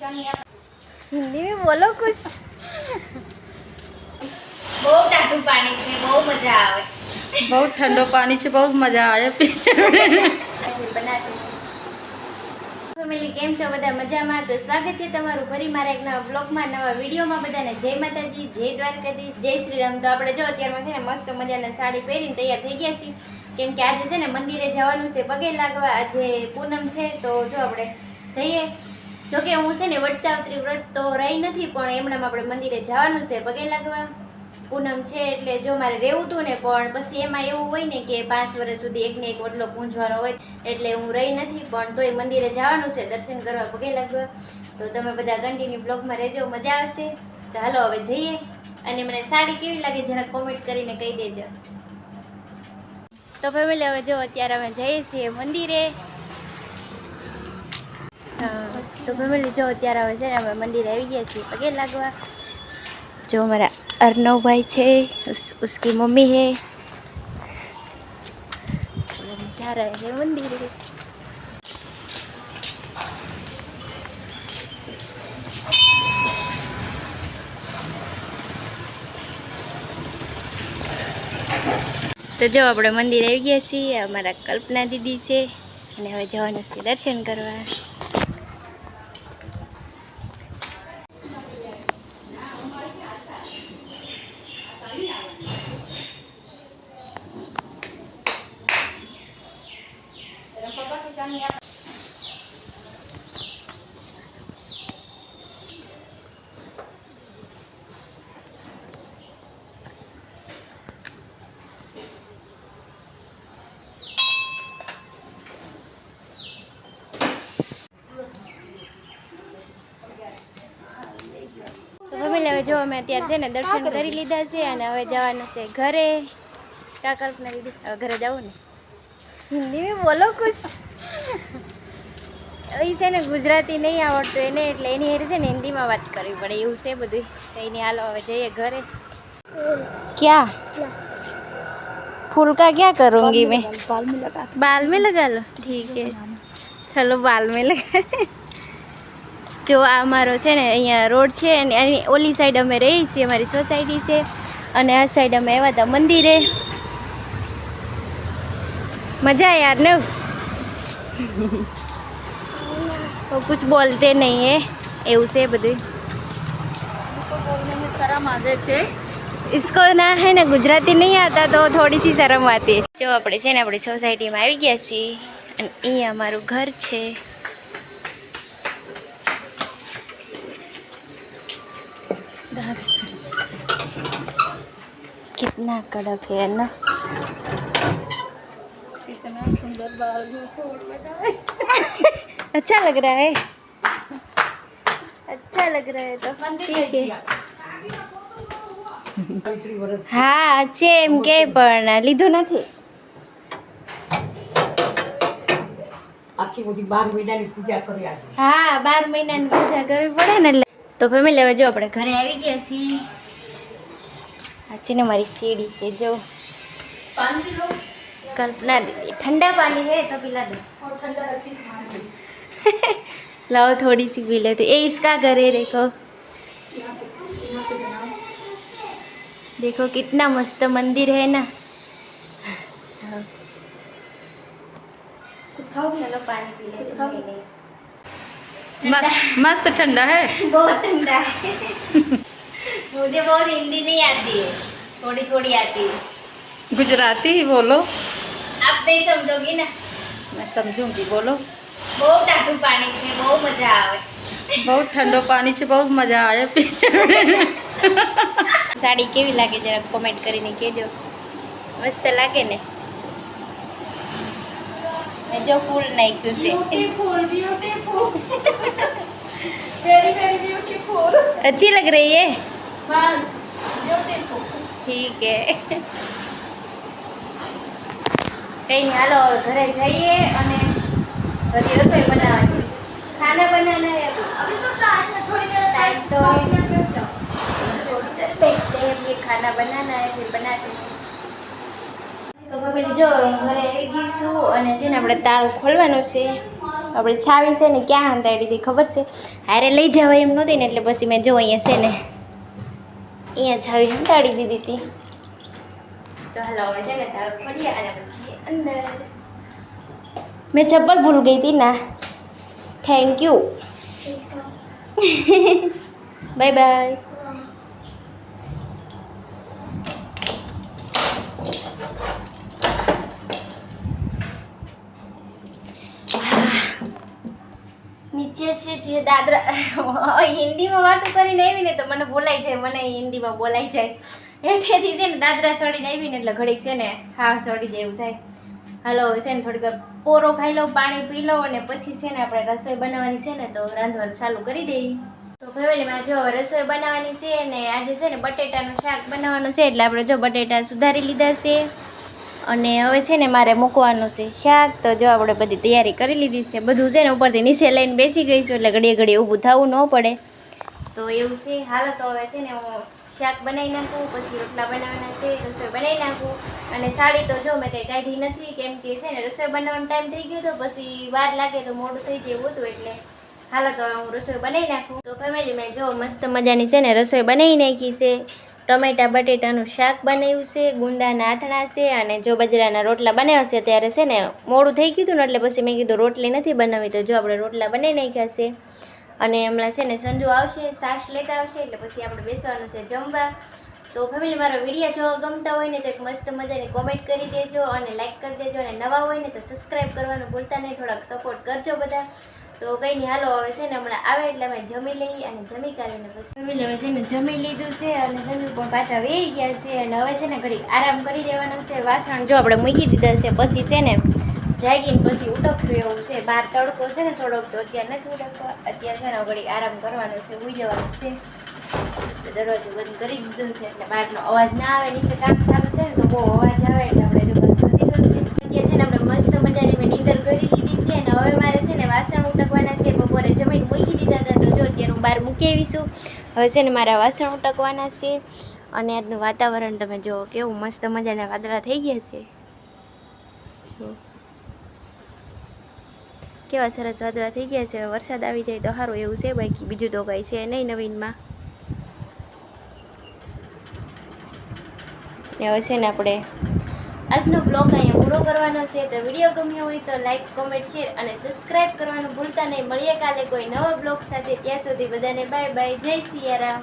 हिंदी में बोलो कुछ। बहुत ટાઢું પાણી છે, બહુ મજા આવે. बहुत ठंडो पानी से बहुत मजा आया બનાતું ફેમિલી કેમ છો બધા મજામાં? તો સ્વાગત છે તમારું ફરી મારા એક નવા બ્લોગમાં, નવા વિડીયોમાં. બધાને જય માતાજી, જય દ્વારકાધીશ, જય શ્રી રામ. તો આપણે જો અત્યારમાં છે ને મસ્ત મજાના સાડી પહેરીને તૈયાર થઈ ગયા છીએ, કેમ કે આજે છે ને મંદિરે જવાનું છે પગે લાગવા. આજે પૂનમ છે તો જો આપણે જઈએ. જોકે હું છે ને વટસાવત્રી વ્રત તો રહી નથી, પણ એમણામાં આપણે મંદિરે જવાનું છે પગે લાગવા. પૂનમ છે એટલે જો મારે રહેવું હતું ને, પણ પછી એમાં એવું હોય ને કે 5 વર્ષ સુધી એકને એક વડલો પૂંજવાનો હોય, એટલે હું રહી નથી. પણ તોય મંદિરે જવાનું છે દર્શન કરવા, પગે લાગવા. તો તમે બધા કન્ટિન્યુ બ્લોગમાં રહેજો, મજા આવશે. તો હાલો હવે જઈએ. અને મને સાડી કેવી લાગે જરા કોમેન્ટ કરીને કહી દેજો. તો ફેમિલી હવે જો અત્યારે અમે જઈએ છીએ મંદિરે. તો ફેમિલી જો અત્યારે હવે છે ને અમે મંદિરે આવી ગયા છીએ પગે લાગવા. जो हमारा अर्नव भाई છે, उसकी मम्मी है, हम जा रहे हैं मंदिर. તો જો આપણે મંદિર આવી ગયા છીએ. અમારા કલ્પના દીદી છે અને હવે જવાનું છે દર્શન કરવા. હવે જો અમે અત્યારે છે ને દર્શન કરી લીધા છે અને હવે જવાનું છે ઘરે. કા કલ્પના દીદી હવે ઘરે જવું ને? हिंदी में बोलो कुछ. એ છે ને ગુજરાતી નહીં આવડતું એને, એટલે એની હારે છે ને હિન્દીમાં વાત કરવી પડે, એવું છે બધું. કંઈ નહીં, હાલો હવે જઈએ ઘરે. क्या फूल का क्या करूँगी मैं? बाल में लगा लो, ठीक है चलो बाल में लगा. જો આ અમારો છે ને અહીંયા રોડ છે અને એની ઓલી સાઈડ અમે રહીએ છીએ, અમારી સોસાયટી છે, અને આ સાઈડ અમે આવ્યા હતા મંદિરે. મજા યાર ને. वो कुछ बोलते नहीं है, એવું છે બધું. शर्म आगे છે. इसको ना है ना गुजराती नहीं आता तो थोड़ी सी शर्म आती है. જો આપણે છે ને આપણી સોસાયટીમાં આવી ગયા છીએ અને અહીંયા અમારું ઘર છે. कितना कड़क है ना. कितना सुंदर बाल में फूल लगाए. अच्छा लग रहा है, अच्छा लग रहा है तो ठीक है. હા છે એમ કે, પણ લીધું નથી. આખી બધી 12 મહિનાની પૂજા કરી આજે. હા 12 મહિનાની પૂજા કરવી પડે ને એટલે. તો ફેમિલી હવે જો આપણે ઘરે આવી ગયા છીએ. આ છે ને મારી સીડી છે જો. कल्पना दीदी ठंडा पानी है तो पिला दो. लाओ थोड़ी सी पी ले. तो ये इसका घर है, देखो देखो कितना मस्त मंदिर है ना. कुछ खाओगे? चलो पानी पी ले. कुछ खाओगे? मस्त ठंडा है. बहुत ठंडा है. मुझे बहुत हिंदी नहीं आती है, थोड़ी थोड़ी आती है. गुजराती बोलो. आप नहीं समझोगी ना. मैं समझूंगी, बोलो. બહુ ટાઢું પાણી છે, બહુ મજા આવે. बहुत ठंडो पानी से बहुत मजा आया. સાડી કેવી લાગે જરા કોમેન્ટ કરીને કહેજો. મસ્ત લાગે ને? મેં જો ફૂલ નાખ્યું છે. अच्छी लग रही है. ठीक है. કઈ નહીં, હાલો ઘરે જઈએ અને બધી રસોઈ બનાવવાની. ખાના બનાના है अभी तो टाइम है, थोड़ी देर टाइम तो है. थोड़ी देर बैठते हैं, ये खाना बनाना है, फिर बनाते हैं. તો ફેમિલી જો ઘરે આવી ગઈ છું અને છે ને આપણે તાળ ખોલવાનું છે. આપણે છાવી છે ને ક્યાં હંતાડી હતી ખબર છે? હારે લઈ જવાય એમ નહોતી ને એટલે પછી મેં જો અહીંયા છે ને અહીંયા છાવી હંતાડી દીધી હતી. તો હાલો હવે છે ને તાળો ખોલીએ અને પછી અંદર. મેં ચપ્પલ ભૂલ ગઈ હતી ના. Thank you. Bye bye. નીચે છે જે દાદરા હિન્દીમાં વાતો કરીને આવી ને તો મને બોલાઈ જાય, મને હિન્દીમાં બોલાઈ જાય. હેઠેથી છે ને દાદરા સડીને આવી ને એટલે ઘડીક છે ને હા સડી જાય એવું થાય. હાલો હવે છે ને થોડીક વાર પોરો ખાઈ લો, પાણી પી લો અને પછી છે ને આપણે રસોઈ બનાવવાની છે ને તો રાંધવાનું ચાલુ કરી દઈએ. તો ફેમિલીમાં જો રસોઈ બનાવવાની છે ને આજે છે ને બટેટાનું શાક બનાવવાનું છે એટલે આપણે જો બટેટા સુધારી લીધા છે અને હવે છે ને મારે મૂકવાનું છે શાક. તો જો આપણે બધી તૈયારી કરી લીધી છે, બધું છે ને ઉપરથી નીચે લઈને બેસી ગઈ છું એટલે ઘડીએ ઘડીએ ઊભું થવું ન પડે. તો એવું છે. હાલો તો હવે છે ને હું શાક બનાવી નાખું, પછી રોટલા બનાવવાના છે, રસોઈ બનાવી નાખું. અને સાડી તો જો મેં કંઈ કાઢી નથી કેમ કે છે ને રસોઈ બનાવવાનો ટાઈમ થઈ ગયો તો પછી વાર લાગે તો મોડું થઈ જાય એવું હતું એટલે. હાલો તો હું રસોઈ બનાવી નાખું. તો ફેમિલી મેં જો મસ્ત મજાની છે ને રસોઈ બનાવી નાખી છે. ટમેટા બટેટાનું શાક બનાવ્યું છે, ગુંદાના આથણા છે અને જો બજરાના રોટલા બનાવ્યા છે. ત્યારે છે ને મોડું થઈ ગયું ને એટલે પછી મેં કીધું રોટલી નથી બનાવી તો જો આપણે રોટલા બનાવી નાખ્યા છે. અને હમણાં છે ને સંજુ આવશે, સાસ લેતા આવશે એટલે પછી આપણે બેસવાનું છે જમવા. તો ફેમિલી મારો વિડીયો જો ગમતા હોય ને તો એક મસ્ત મજાની કોમેન્ટ કરી દેજો અને લાઈક કરી દેજો અને નવા હોય ને તો સબસ્ક્રાઈબ કરવાનું ભૂલતા નહીં, થોડાક સપોર્ટ કરજો બધા. તો કંઈ નહીં હાલો હવે છે ને હમણાં આવે એટલે અમે જમી લઈએ અને જમી કાઢીને પછી ફેમિલી હવે છે ને જમી લીધું છે અને સંજુ પણ પાછા વહી ગયા છે અને હવે છે ને ઘડી આરામ કરી લેવાનું છે. વાસણ જો આપણે મૂકી દીધા છે પછી છે ને જાગીને પછી ઉટકશું એવું છે. બહાર તડકો છે ને થોડોક તો અત્યારે નથી ઉટકવા, અત્યારે છે ને ઘડી આરામ કરવાનો છે, ઉઈ જવાનું છે. દરવાજો બંધ કરી દીધો છે એટલે બહારનો અવાજ ના આવે, નીચે કામ ચાલુ છે ને તો બહુ અવાજ આવે એટલે આપણે જો બંધ કરી દીધો છે. અત્યારે છે ને આપણે મસ્ત મજાની મેં નીંદર કરી લીધી છે અને હવે મારે છે ને વાસણ ઉટકવાના છે. બપોરે જમીન મૂકી દીધા હતા તો જો અત્યારે હું બહાર મૂકી આવીશું. હવે છે ને મારા વાસણ ઉટકવાના છે અને આજનું વાતાવરણ તમે જો કેવું મસ્ત મજાના વાદળા થઈ ગયા છે. જો કેવા સરસ વાદળા થઈ ગયા છે. વરસાદ આવી જાય તો સારું એવું છે, બાકી બીજું તો કંઈ છે નહીં નવીનમાં. હવે છે ને આપણે આજનો બ્લોગ અહીંયા પૂરો કરવાનો છે. તો વિડીયો ગમ્યો હોય તો લાઈક, કોમેન્ટ, શેર અને સબસ્ક્રાઈબ કરવાનું ભૂલતા નહીં. મળીએ કાલે કોઈ નવા બ્લોગ સાથે. ત્યાં સુધી બધાને બાય બાય. જય સિયારામ.